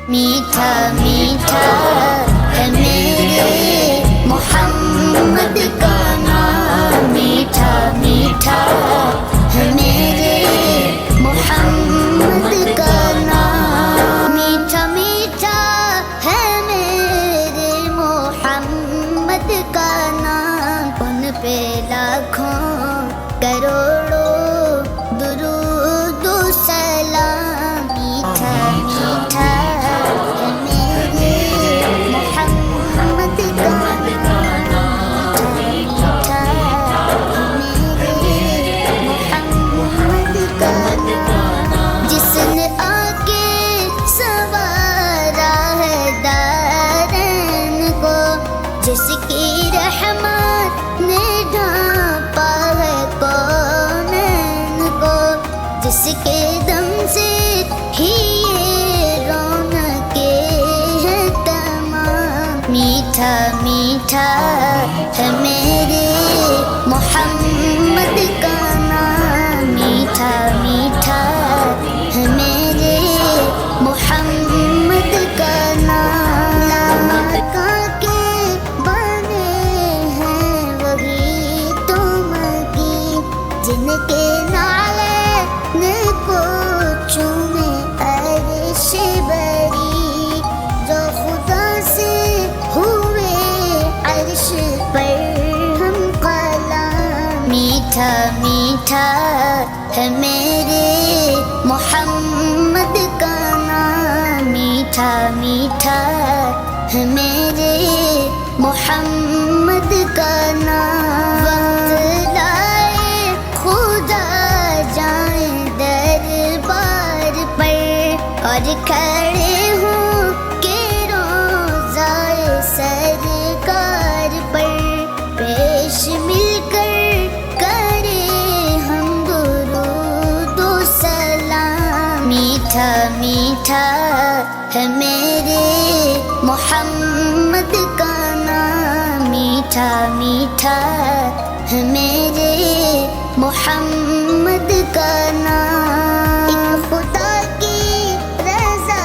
میٹھا میٹھا ہے میرے محمد کا نام، میٹھا میٹھا ہے میرے محمد کا نام، میٹھا میٹھا ہے میرے محمد کا نام، ان پہ لاکھوں کروڑوں درود و سلام، میٹھا میٹھا ہے میرے محمد کا نام، میٹھا میٹھا ہے میرے محمد کا نام، جس نے آ کے سنوارا ہے دارین کو، جس کی رحمت نے ڈھانپا ہے کونین کو، جس کے دم سے ہی یہ رونقیں ہیں تمام، میٹھا میٹھا ہے میرے محمد کا نام، میٹھا میٹھا ہے میرے محمد کا نام، کا کے بنے ہیں وہی تم کی، جن کے نالے کو چومے عرش بری، جو خدا سے ہوئے عرش پر ہم قلم، میٹھا میٹھا ہے میرے محمد کا نام، میٹھا میٹھا ہے میرے محمد کا نام، وقت لائے خدا جائیں دربار پر، اور کھڑے ہوں کہ روضائے سرکار پر، پیش مل کر کرے ہم درود و سلام، میٹھا میٹھا ہے میرے محمد کا نام، میٹھا میٹھا ہے میرے محمد کا نام، ایک خدا کی رضا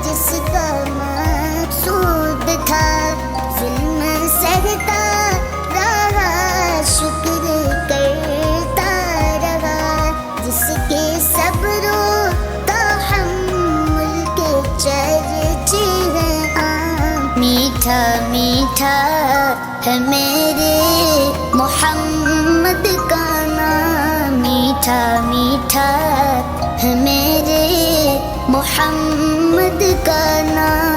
جس کا مقصود تھا، ظلم سہتا رہا شکر کرتا رہا، جس کے صبر و تحمل کے چرچے ہیں عام، میٹھا میٹھا ہے میرے محمد کا نام، میٹھا میٹھا ہے میرے محمد کا نام۔